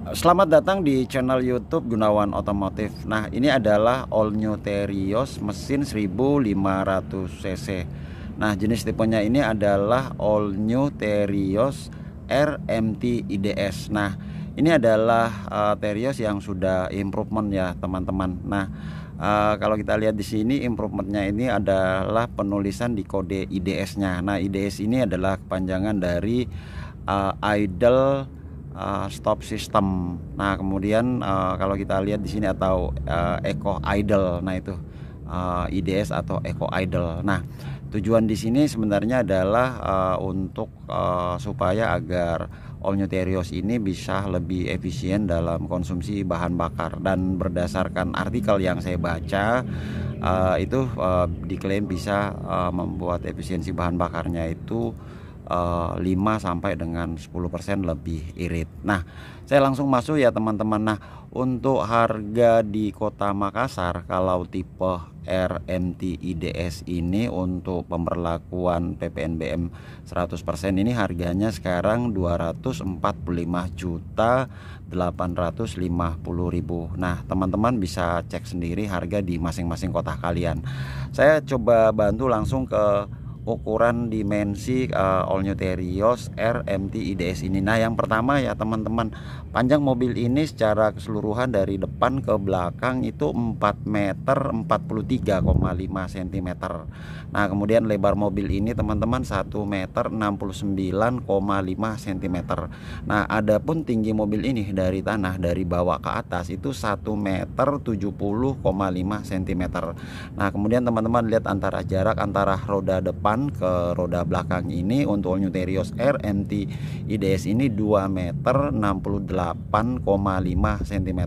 Selamat datang di channel YouTube Gunawan Otomotif. Nah, ini adalah all new Terios mesin 1500 cc. Nah, jenis tipenya ini adalah all new Terios RMT IDS. Nah, ini adalah Terios yang sudah improvement ya, teman-teman. Nah, kalau kita lihat di sini improvementnya ini adalah penulisan di kode IDS-nya. Nah, IDS ini adalah kepanjangan dari idle stop system. Nah, kemudian kalau kita lihat di sini atau eco idle. Nah, itu IDS atau eco idle. Nah, tujuan di sini sebenarnya adalah untuk supaya agar all new Terios ini bisa lebih efisien dalam konsumsi bahan bakar. Dan berdasarkan artikel yang saya baca itu diklaim bisa membuat efisiensi bahan bakarnya itu 5 sampai dengan 10% lebih irit. Nah, saya langsung masuk ya teman-teman. Nah, untuk harga di Kota Makassar kalau tipe RMT IDS ini untuk pemberlakuan PPNBM 100% ini harganya sekarang 245.850.000. Nah, teman-teman bisa cek sendiri harga di masing-masing kota kalian. Saya coba bantu langsung ke ukuran dimensi all new Terios RMT IDS ini. Nah, yang pertama ya teman-teman, panjang mobil ini secara keseluruhan dari depan ke belakang itu 4 meter 43,5 cm. Nah, kemudian lebar mobil ini teman-teman 1 meter 69,5 cm. Nah, adapun tinggi mobil ini dari tanah dari bawah ke atas itu 1 meter 70,5 cm. Nah, kemudian teman-teman lihat antara jarak antara roda depan ke roda belakang ini untuk all new Terios RMT IDS ini 2 meter 68,5 cm.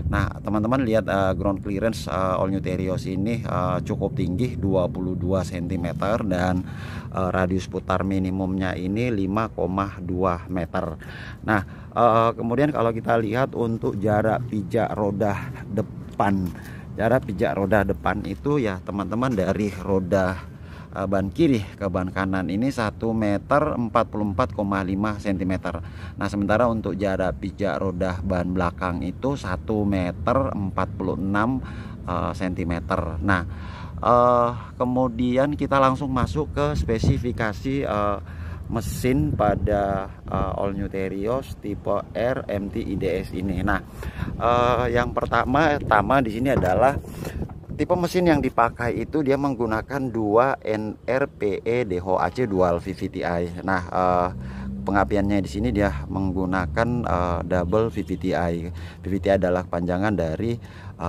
Nah, teman-teman lihat ground clearance all new Terios ini cukup tinggi 22 cm dan radius putar minimumnya ini 5,2 meter. Nah, kemudian kalau kita lihat untuk jarak pijak roda depan, jarak pijak roda depan itu ya teman-teman dari roda ban kiri ke ban kanan ini 1 meter 44,5 cm. Nah, sementara untuk jarak pijak roda ban belakang itu 1 meter 46 cm. Nah, kemudian kita langsung masuk ke spesifikasi mesin pada all new Terios tipe RMT IDS ini. Nah, yang pertama di sini adalah tipe mesin yang dipakai itu dia menggunakan 2 NRPE DHOAC dual VVTi. Nah, pengapiannya di sini dia menggunakan double VVTi. VVTi adalah panjangan dari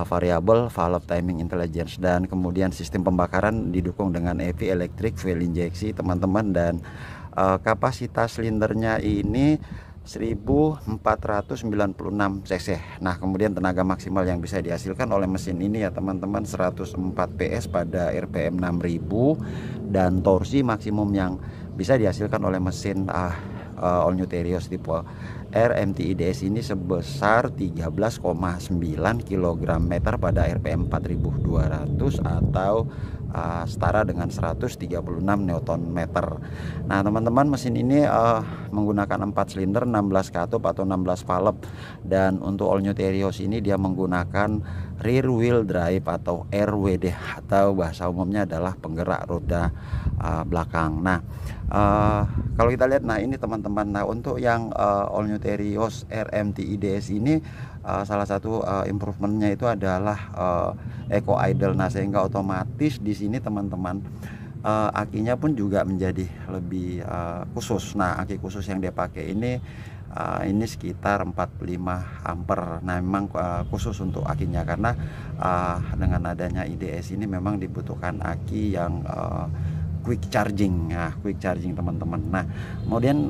variable valve timing intelligence, dan kemudian sistem pembakaran didukung dengan EV electric fuel injeksi teman-teman, dan kapasitas silindernya ini 1496 cc. Nah, kemudian tenaga maksimal yang bisa dihasilkan oleh mesin ini ya teman-teman 104 PS pada RPM 6000, dan torsi maksimum yang bisa dihasilkan oleh mesin all new Terios tipe RMT IDS ini sebesar 13,9 kg/m pada RPM 4200 atau setara dengan 136 Nm. Nah, teman-teman, mesin ini menggunakan 4 silinder 16 katup atau 16 valve, dan untuk all new Terios ini dia menggunakan rear wheel drive atau RWD atau bahasa umumnya adalah penggerak roda belakang. Nah, kalau kita lihat, nah ini teman-teman, nah untuk yang all new Terios RMT IDS ini salah satu improvementnya itu adalah eco idle. Nah, sehingga otomatis di sini teman-teman akinya pun juga menjadi lebih khusus. Nah, aki khusus yang dia pakai ini sekitar 45 ampere. Nah, memang khusus untuk akinya karena dengan adanya IDS ini memang dibutuhkan aki yang quick charging. Nah, quick charging teman-teman. Nah, kemudian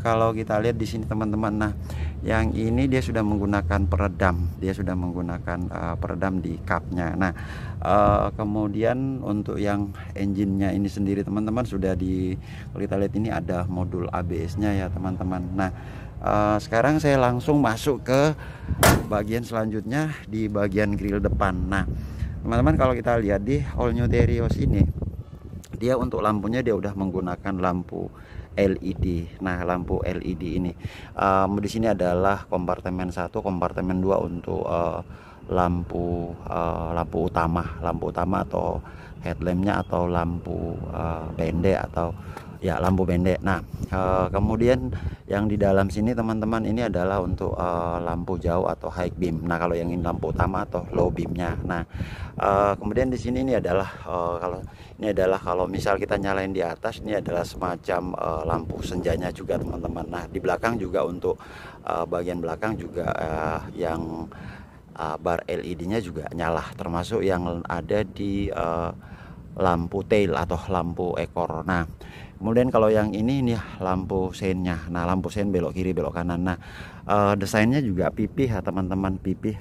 kalau kita lihat di sini teman-teman, nah yang ini dia sudah menggunakan peredam, peredam di kapnya. Nah, kemudian untuk yang engine-nya ini sendiri teman-teman sudah kalau kita lihat ini ada modul ABS-nya ya teman-teman. Nah, sekarang saya langsung masuk ke bagian selanjutnya di bagian grill depan. Nah, teman-teman, kalau kita lihat di all new Terios ini, dia untuk lampunya dia udah menggunakan lampu LED. Nah, lampu LED ini di sini adalah kompartemen 1, kompartemen 2 untuk lampu utama atau headlampnya atau lampu pendek atau ya lampu pendek. Nah, kemudian yang di dalam sini teman-teman ini adalah untuk lampu jauh atau high beam. Nah, kalau yang ini lampu utama atau low beamnya. Nah, kemudian di sini ini adalah kalau misal kita nyalain di atas, ini adalah semacam lampu senjanya juga teman-teman. Nah, di belakang juga untuk bagian belakang juga yang bar LED-nya juga nyala, termasuk yang ada di lampu tail atau lampu ekor. Nah, kemudian kalau yang ini lampu seinnya. Nah, lampu sein belok kiri belok kanan. Nah, desainnya juga pipih ya teman-teman, pipih.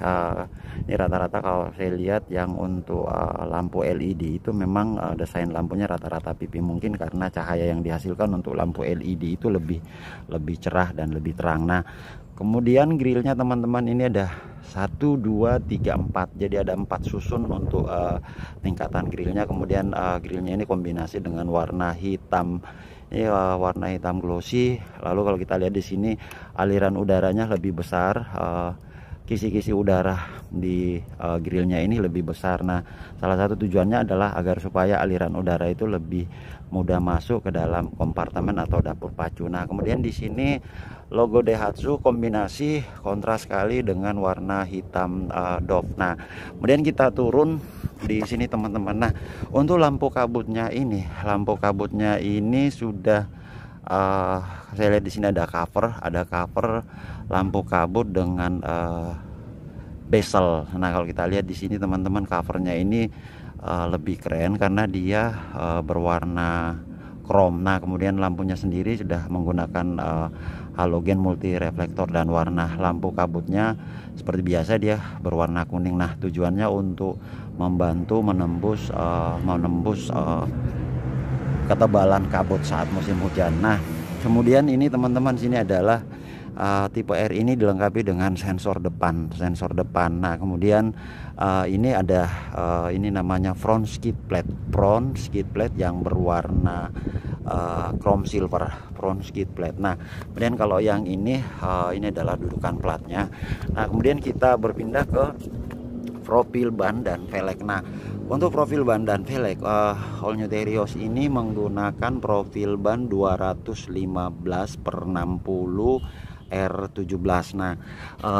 Ini rata-rata kalau saya lihat yang untuk lampu LED itu memang desain lampunya rata-rata pipih, mungkin karena cahaya yang dihasilkan untuk lampu LED itu lebih cerah dan lebih terang. Nah, kemudian grillnya teman-teman ini ada 1, 2, 3, 4. Jadi ada 4 susun untuk tingkatan grillnya. Kemudian grillnya ini kombinasi dengan warna hitam. Ini warna hitam glossy. Lalu kalau kita lihat di sini aliran udaranya lebih besar. Kisi-kisi udara di grillnya ini lebih besar. Nah, salah satu tujuannya adalah agar supaya aliran udara itu lebih mudah masuk ke dalam kompartemen atau dapur pacu. Nah, kemudian di sini logo Daihatsu kombinasi kontras sekali dengan warna hitam doff. Nah, kemudian kita turun di sini teman-teman. Nah, untuk lampu kabutnya ini sudah saya lihat di sini ada cover lampu kabut dengan bezel. Nah, kalau kita lihat di sini teman-teman, covernya ini lebih keren karena dia berwarna chrome. Nah, kemudian lampunya sendiri sudah menggunakan halogen multi reflektor dan warna lampu kabutnya seperti biasa dia berwarna kuning. Nah, tujuannya untuk membantu menembus ketebalan kabut saat musim hujan. Nah, kemudian ini teman-teman, sini adalah tipe R ini dilengkapi dengan sensor depan. Nah, kemudian ini ada ini namanya front skid plate yang berwarna chrome silver, front skid plate. Nah, kemudian kalau yang ini adalah dudukan platnya. Nah, kemudian kita berpindah ke profil ban dan velg. Nah, untuk profil ban dan velg, All New Terios ini menggunakan profil ban 215/60 R17. Nah,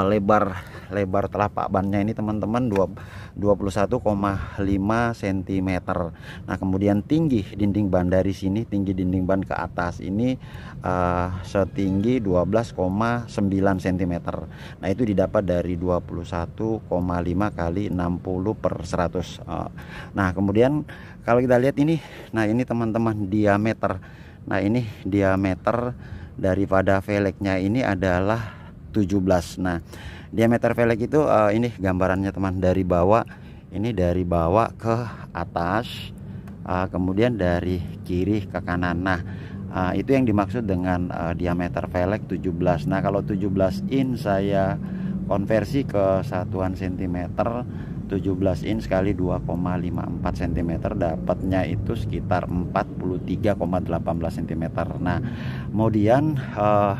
lebar telapak bannya ini teman-teman 21,5 cm. Nah, kemudian tinggi dinding ban dari sini, tinggi dinding ban ke atas ini setinggi 12,9 cm. Nah, itu didapat dari 21,5 kali 60/100. Nah, kemudian kalau kita lihat ini, nah ini teman-teman diameter. Nah, ini diameter daripada velgnya ini adalah 17. Nah, diameter velg itu ini gambarannya teman, dari bawah ke atas, kemudian dari kiri ke kanan. Nah, itu yang dimaksud dengan diameter velg 17. Nah, kalau 17 in saya konversi ke satuan sentimeter, 17 in kali 2,54 cm dapatnya itu sekitar 43,18 cm. Nah, kemudian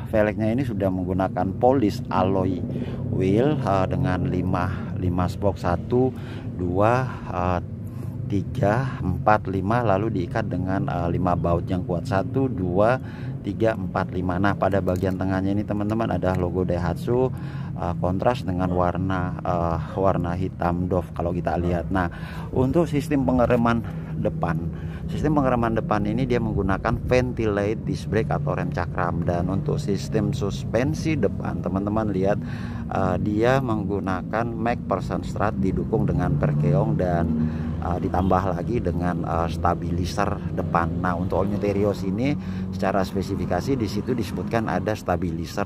velgnya ini sudah menggunakan polis alloy wheel dengan 5 spoke, 1, 2, 3, 4, 5, lalu diikat dengan 5 baut yang kuat, 1, 2, 3, 4, 5. Nah, pada bagian tengahnya ini teman-teman ada logo Daihatsu kontras dengan warna hitam doff kalau kita lihat. Nah, untuk sistem pengereman depan ini dia menggunakan ventilate disc brake atau rem cakram. Dan untuk sistem suspensi depan teman-teman lihat dia menggunakan MacPherson strut didukung dengan perkeong dan ditambah lagi dengan stabilizer depan. Nah, untuk All New Terios ini secara spesifikasi di situ disebutkan ada stabilizer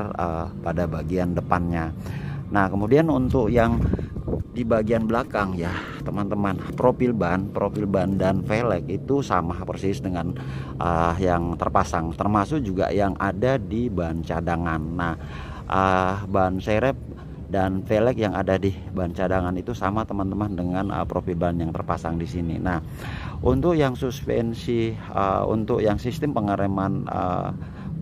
pada bagian depannya. Nah, kemudian untuk yang di bagian belakang ya teman-teman, profil ban dan velg itu sama persis dengan yang terpasang, termasuk juga yang ada di ban cadangan. Nah, ban serep dan velg yang ada di ban cadangan itu sama teman-teman dengan profil ban yang terpasang di sini. Nah, untuk yang suspensi, untuk yang sistem pengereman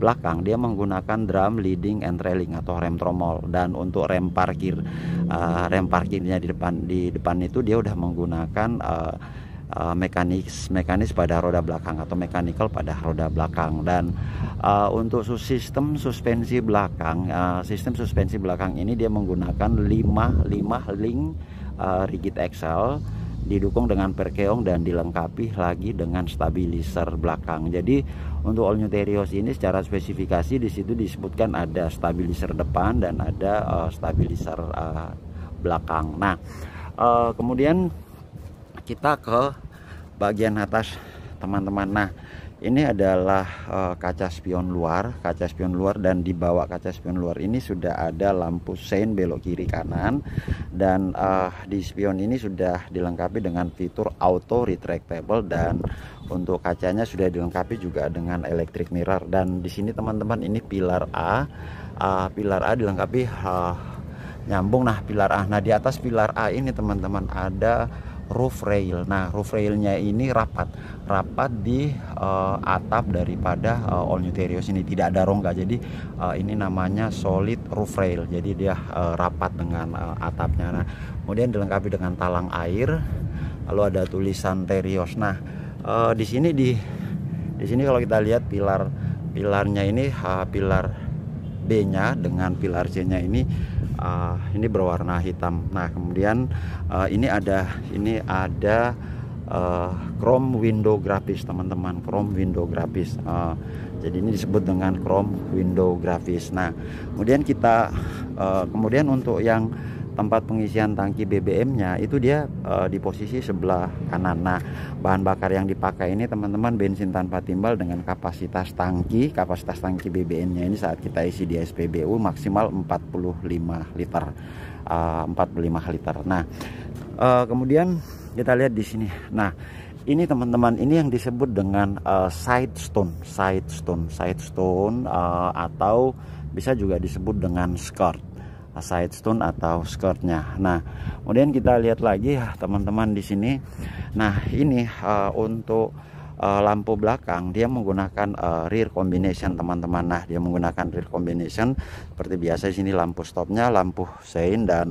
belakang dia menggunakan drum leading and trailing atau rem tromol, dan untuk rem parkirnya di depan itu dia udah menggunakan mekanis pada roda belakang atau mechanical pada roda belakang. Dan untuk sistem suspensi belakang ini dia menggunakan 5 link rigid axle didukung dengan perkeong dan dilengkapi lagi dengan stabilizer belakang. Jadi untuk all new Terios ini secara spesifikasi di situ disebutkan ada stabilizer depan dan ada stabilizer belakang. Nah, kemudian kita ke bagian atas teman-teman. Nah, ini adalah kaca spion luar, dan di bawah kaca spion luar ini sudah ada lampu sein belok kiri kanan, dan di spion ini sudah dilengkapi dengan fitur auto retractable, dan untuk kacanya sudah dilengkapi juga dengan electric mirror. Dan di sini teman-teman ini pilar A dilengkapi nyambung. Nah, pilar A. Nah, di atas pilar A ini teman-teman ada roof rail. Nah, roof railnya ini rapat di atap daripada all new Terios ini, tidak ada rongga. Jadi ini namanya solid roof rail. Jadi dia rapat dengan atapnya. Nah, kemudian dilengkapi dengan talang air. Lalu ada tulisan Terios. Nah, di sini kalau kita lihat pilarnya ini pilar B-nya dengan pilar C-nya ini berwarna hitam. Nah, kemudian ini ada chrome window graphics teman-teman, chrome window graphics. Jadi ini disebut dengan chrome window graphics. Nah, kemudian untuk yang tempat pengisian tangki BBM-nya itu dia di posisi sebelah kanan. Nah, bahan bakar yang dipakai ini teman-teman bensin tanpa timbal dengan kapasitas tangki BBM-nya ini saat kita isi di SPBU maksimal 45 liter. Nah, kemudian kita lihat di sini. Nah, ini teman-teman, ini yang disebut dengan side stone atau bisa juga disebut dengan skirt. Side stone atau skirtnya. Nah, kemudian kita lihat lagi ya teman-teman di sini. Nah, ini untuk lampu belakang dia menggunakan rear combination teman-teman. Nah, dia menggunakan rear combination seperti biasa. Di sini lampu stopnya, lampu sein, dan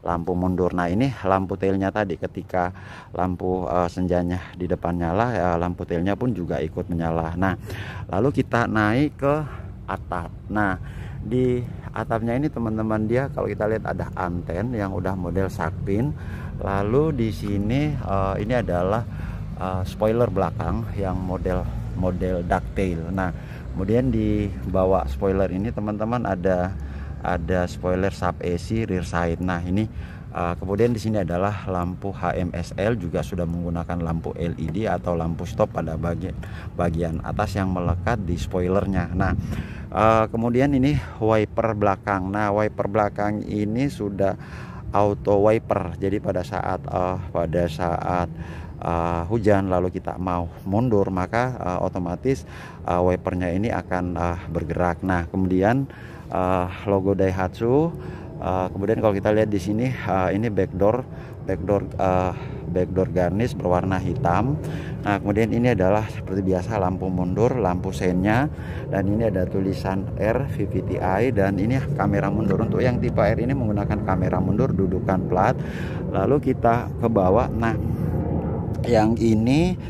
lampu mundur. Nah, ini lampu tailnya tadi ketika lampu senjanya di depan nyala, lampu tailnya pun juga ikut menyala. Nah, lalu kita naik ke atap. Nah, di atapnya ini teman-teman dia kalau kita lihat ada anten yang udah model shark-fin. Lalu di sini ini adalah spoiler belakang yang model ducktail. Nah, kemudian di bawah spoiler ini teman-teman ada spoiler sub AC rear side. Nah, ini kemudian di sini adalah lampu HMSL, juga sudah menggunakan lampu LED atau lampu stop pada bagian atas yang melekat di spoilernya. Nah, kemudian ini wiper belakang. Nah, wiper belakang ini sudah auto wiper. Jadi pada saat hujan lalu kita mau mundur, maka otomatis wipernya ini akan bergerak. Nah, kemudian logo Daihatsu. Kemudian kalau kita lihat di sini ini backdoor garnish berwarna hitam. Nah, kemudian ini adalah seperti biasa lampu mundur, lampu seinnya, dan ini ada tulisan R VVTi, dan ini kamera mundur. Untuk yang tipe R ini menggunakan kamera mundur dudukan plat. Lalu kita ke bawah. Nah, yang ini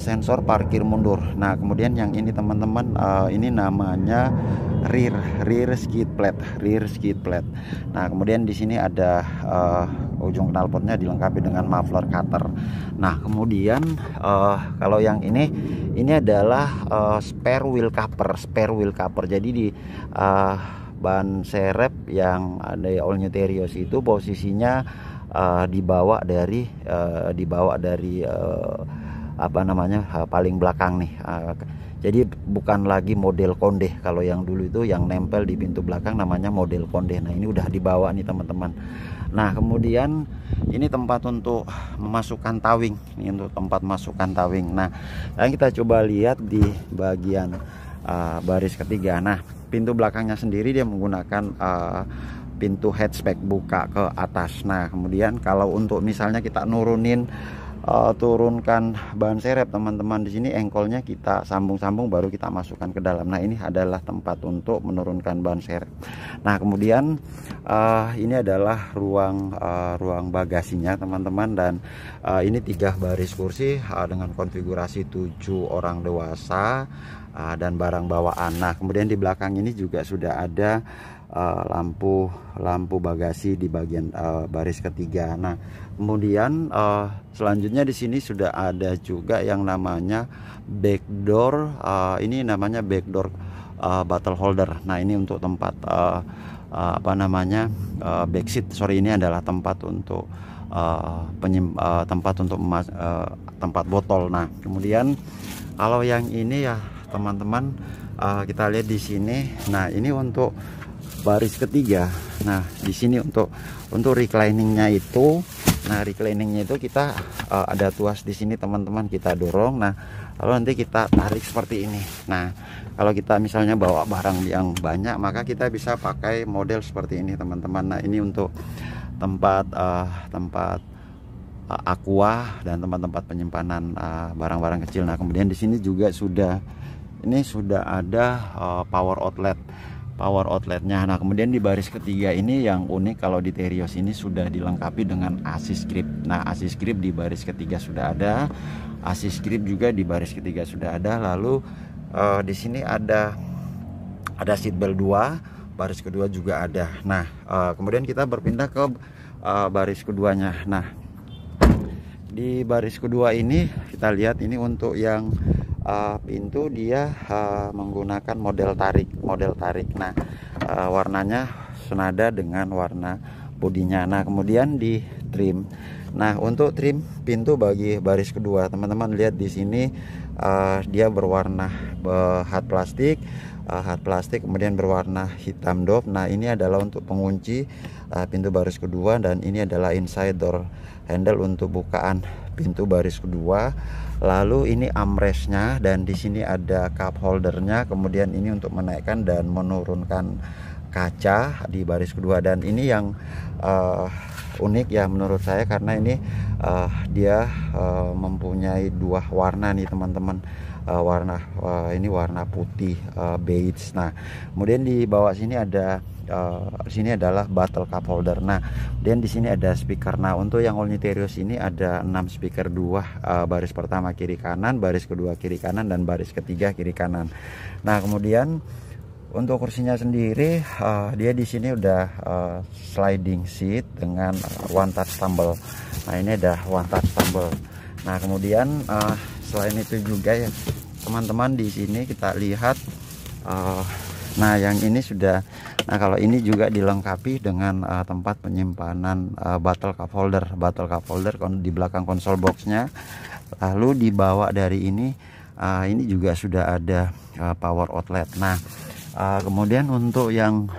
sensor parkir mundur. Nah, kemudian yang ini teman-teman ini namanya rear skid plate. Nah, kemudian di sini ada ujung knalpotnya dilengkapi dengan muffler cutter. Nah, kemudian kalau yang ini adalah spare wheel cover. Jadi di ban serep yang ada all new Terios itu posisinya dibawa dari paling belakang nih. Jadi bukan lagi model konde. Kalau yang dulu itu yang nempel di pintu belakang namanya model konde. Nah, ini udah dibawa nih teman-teman. Nah, kemudian ini tempat untuk memasukkan towing. Ini untuk tempat masukkan towing. Nah, kita coba lihat di bagian baris ketiga. Nah, pintu belakangnya sendiri dia menggunakan pintu hatchback buka ke atas. Nah, kemudian kalau untuk misalnya kita nurunin turunkan ban serep teman-teman. Di sini engkolnya kita sambung-sambung baru kita masukkan ke dalam. Nah, ini adalah tempat untuk menurunkan ban serep. Nah, kemudian ini adalah ruang bagasinya teman-teman, dan ini 3 baris kursi dengan konfigurasi 7 orang dewasa dan barang bawaan. Nah, kemudian di belakang ini juga sudah ada lampu bagasi di bagian baris ketiga. Nah, kemudian selanjutnya di sini sudah ada juga yang namanya backdoor. Ini namanya backdoor bottle holder. Nah, ini untuk tempat backseat. Sorry, ini adalah tempat untuk tempat botol. Nah, kemudian kalau yang ini ya teman-teman, kita lihat di sini. Nah, ini untuk baris ketiga. Nah, di sini untuk recliningnya itu, kita ada tuas di sini teman-teman, kita dorong. Nah, lalu nanti kita tarik seperti ini. Nah, kalau kita misalnya bawa barang yang banyak, maka kita bisa pakai model seperti ini teman-teman. Nah, ini untuk tempat aqua dan tempat-tempat penyimpanan barang-barang kecil. Nah, kemudian di sini juga sudah ada power outletnya. Nah, kemudian di baris ketiga ini yang unik, kalau di Terios ini sudah dilengkapi dengan assist grip. Nah, assist grip di baris ketiga sudah ada, assist grip juga di baris ketiga sudah ada. Lalu di sini ada seat belt 2, baris kedua juga ada. Nah, kemudian kita berpindah ke baris keduanya. Nah, di baris kedua ini kita lihat, ini untuk yang pintu dia menggunakan model tarik. Nah, warnanya senada dengan warna bodinya. Nah, kemudian di trim. Nah, untuk trim pintu bagi baris kedua, teman-teman lihat di sini dia berwarna hard plastik, kemudian berwarna hitam dop. Nah, ini adalah untuk pengunci pintu baris kedua, dan ini adalah inside door handle untuk bukaan pintu baris kedua. Lalu ini armrestnya, dan di sini ada cup holdernya. Kemudian ini untuk menaikkan dan menurunkan kaca di baris kedua. Dan ini yang unik ya menurut saya, karena ini dia mempunyai 2 warna nih teman-teman. Ini warna putih beige. Nah, kemudian di bawah sini ada sini adalah bottle cup holder. Nah, dan di sini ada speaker. Nah, untuk yang all new Terios ini ada 6 speaker, 2 baris pertama kiri kanan, baris kedua kiri kanan, dan baris ketiga kiri kanan. Nah, kemudian untuk kursinya sendiri dia di sini udah sliding seat dengan one touch tumble. Nah, ini ada one touch tumble. Nah, kemudian selain itu juga ya teman-teman, di sini kita lihat nah yang ini sudah, nah kalau ini juga dilengkapi dengan tempat penyimpanan bottle cup holder di belakang konsol boxnya. Lalu dibawa dari ini juga sudah ada power outlet. Nah, kemudian untuk yang,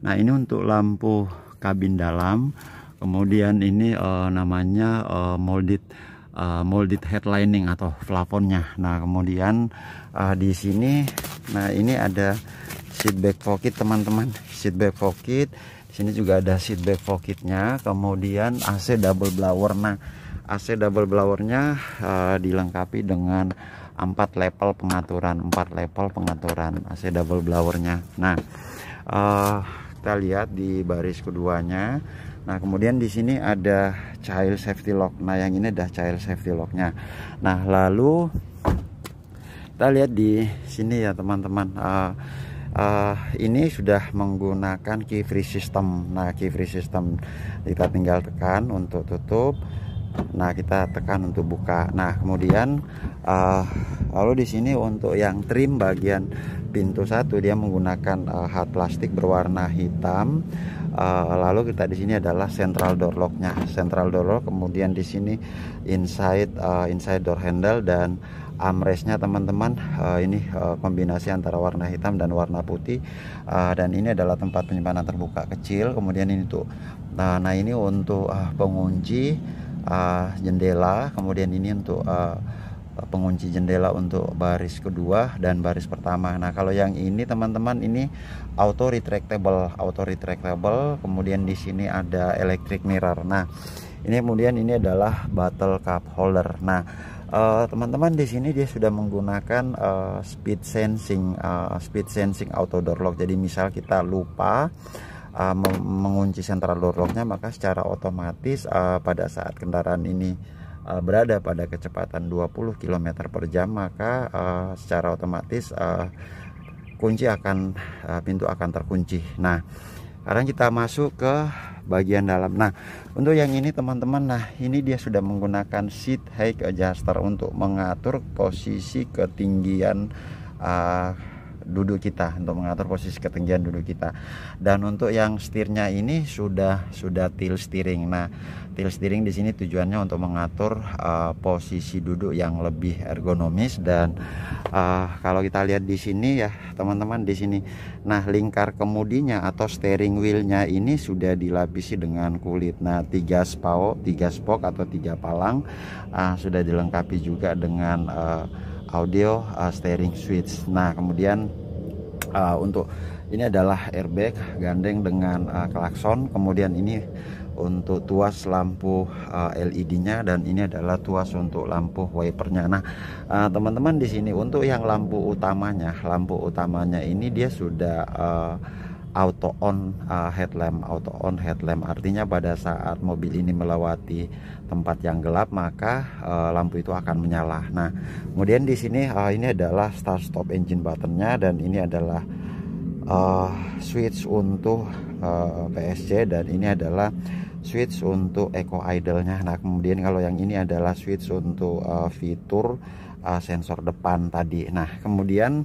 nah ini untuk lampu kabin dalam. Kemudian ini namanya molded headlining atau plafonnya. Nah, kemudian di sini, nah ini ada seat back pocket teman-teman, seat back pocket. Di sini juga ada seat back pocketnya. Kemudian AC double blower. Nah, AC double blowernya dilengkapi dengan 4 level pengaturan AC double blowernya. Nah, kita lihat di baris keduanya. Nah, kemudian di sini ada child safety lock. Nah, yang ini ada child safety locknya. Nah, lalu kita lihat di sini ya teman-teman. Ini sudah menggunakan key free system. Nah, key free system kita tinggal tekan untuk tutup. Nah, kita tekan untuk buka. Nah, kemudian lalu di sini untuk yang trim bagian pintu 1 dia menggunakan hard plastik berwarna hitam. Lalu kita di sini adalah central door locknya, kemudian di sini inside door handle dan armrestnya teman-teman. Ini kombinasi antara warna hitam dan warna putih, dan ini adalah tempat penyimpanan terbuka kecil. Kemudian ini tuh, nah ini untuk pengunci jendela. Kemudian ini untuk pengunci jendela untuk baris kedua dan baris pertama. Nah, kalau yang ini teman-teman, ini auto retractable. Kemudian di sini ada electric mirror. Nah, Ini kemudian ini adalah bottle cup holder. Nah, teman-teman di sini dia sudah menggunakan speed sensing auto door lock. Jadi misal kita lupa mengunci central door locknya, maka secara otomatis pada saat kendaraan ini berada pada kecepatan 20 km per jam, maka secara otomatis pintu akan terkunci. Nah, sekarang kita masuk ke bagian dalam. Nah, untuk yang ini teman-teman, nah ini dia sudah menggunakan seat height adjuster untuk mengatur posisi ketinggian duduk kita, untuk mengatur posisi ketinggian duduk kita. Dan untuk yang setirnya ini sudah tilt steering. Nah, tilt steering di sini tujuannya untuk mengatur posisi duduk yang lebih ergonomis. Dan kalau kita lihat di sini ya teman-teman, di sini nah lingkar kemudinya atau steering wheelnya ini sudah dilapisi dengan kulit. Nah, 3 spoke atau 3 palang sudah dilengkapi juga dengan audio steering switch. Nah, kemudian untuk ini adalah airbag gandeng dengan klakson. Kemudian ini untuk tuas lampu LED-nya, dan ini adalah tuas untuk lampu wipernya. Nah, teman-teman di sini untuk yang lampu utamanya ini dia sudah auto on headlamp. Artinya pada saat mobil ini melewati tempat yang gelap, maka lampu itu akan menyala. Nah, kemudian di sini ini adalah start stop engine buttonnya, dan ini adalah switch untuk PSC, dan ini adalah switch untuk eco idle-nya. Nah, kemudian kalau yang ini adalah switch untuk fitur sensor depan tadi. Nah, kemudian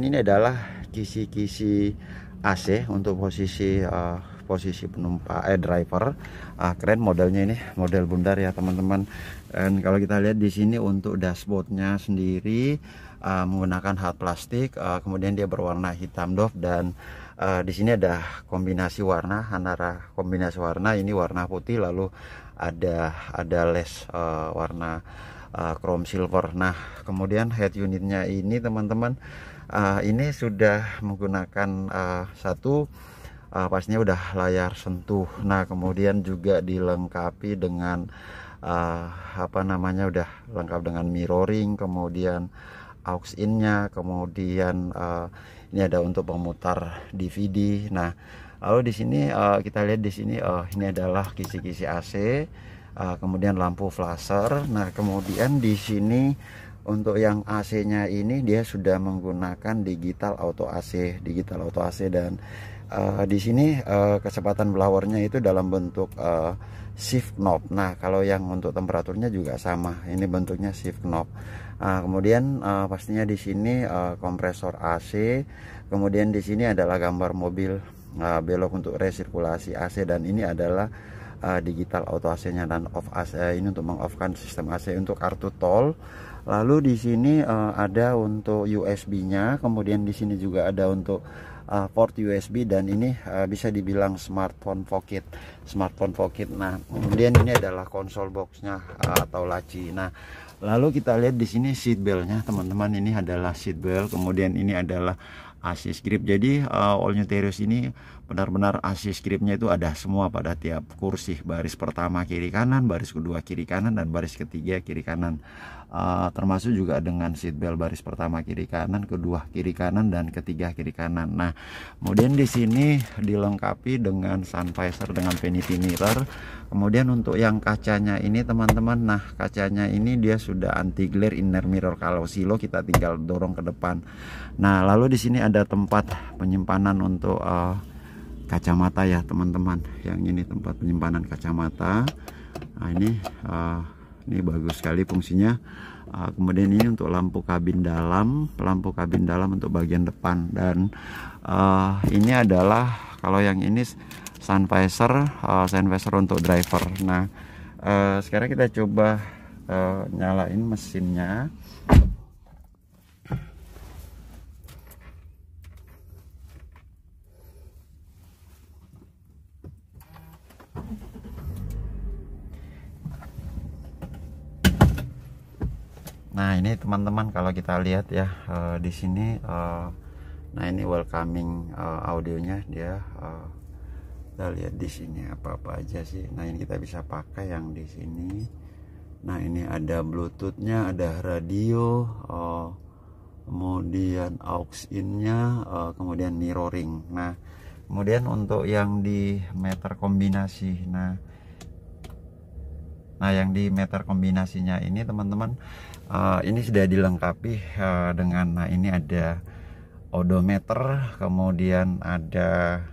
ini adalah kisi-kisi AC untuk posisi penumpang driver. Keren modelnya, ini model bundar ya teman-teman. Dan kalau kita lihat di sini untuk dashboardnya sendiri menggunakan hard plastik, kemudian dia berwarna hitam doff, dan di sini ada kombinasi warna, antara kombinasi warna ini warna putih, lalu ada les warna chrome silver. Nah, kemudian head unitnya ini teman-teman, ini sudah menggunakan pastinya udah layar sentuh. Nah, kemudian juga dilengkapi dengan udah lengkap dengan mirroring, kemudian aux in-nya, kemudian ini ada untuk pemutar DVD. Nah, lalu di sini kita lihat di sini ini adalah kisi-kisi AC, kemudian lampu flasher. Nah, kemudian di sini untuk yang AC-nya ini dia sudah menggunakan digital auto AC, dan di sini kecepatan blowernya itu dalam bentuk shift knob. Nah, kalau yang untuk temperaturnya juga sama, ini bentuknya shift knob. Kemudian pastinya di sini kompresor AC, kemudian di sini adalah gambar mobil belok untuk resirkulasi AC, dan ini adalah digital auto AC-nya dan off AC, ini untuk meng-off-kan sistem AC untuk kartu tol. Lalu di sini ada untuk USB-nya, kemudian di sini juga ada untuk port USB, dan ini bisa dibilang smartphone pocket. Nah, kemudian ini adalah konsol box-nya atau laci. Nah, lalu kita lihat di sini seat belt-nya teman-teman, ini adalah seat belt, kemudian ini adalah assist grip. Jadi All New Terios ini benar-benar assist gripnya itu ada semua pada tiap kursi, baris pertama kiri kanan, baris kedua kiri kanan, dan baris ketiga kiri kanan. Termasuk juga dengan seat belt baris pertama kiri kanan, kedua kiri kanan, dan ketiga kiri kanan. Nah, kemudian di sini dilengkapi dengan sun visor dengan vanity mirror. Kemudian untuk yang kacanya ini teman-teman, nah kacanya ini dia sudah anti glare inner mirror, kalau silo kita tinggal dorong ke depan. Nah, lalu di sini ada tempat penyimpanan untuk kacamata ya teman-teman. Yang ini tempat penyimpanan kacamata. Nah, ini bagus sekali fungsinya. Kemudian ini untuk lampu kabin dalam untuk bagian depan, dan ini adalah kalau yang ini sun visor untuk driver. Nah, sekarang kita coba nyalain mesinnya. Nah, ini teman-teman kalau kita lihat ya di sini, nah ini welcoming audionya dia kita lihat di sini apa-apa aja sih. Nah, ini kita bisa pakai yang di sini. Nah, ini ada Bluetoothnya, ada radio, kemudian aux in-nya, kemudian mirroring. Nah, kemudian untuk yang di meter kombinasi, nah yang di meter kombinasinya ini teman-teman, ini sudah dilengkapi dengan, nah ini ada odometer, kemudian ada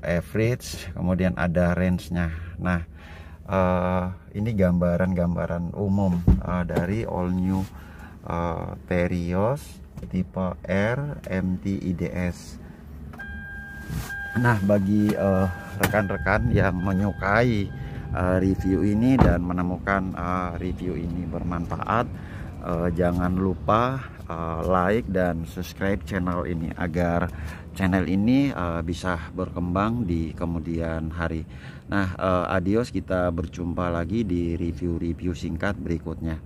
average, kemudian ada range-nya. Nah, ini gambaran-gambaran umum dari all new Terios tipe R MT IDS. Nah, bagi rekan-rekan yang menyukai review ini dan menemukan review ini bermanfaat, jangan lupa like dan subscribe channel ini agar channel ini bisa berkembang di kemudian hari. Nah, adios, kita berjumpa lagi di review-review singkat berikutnya.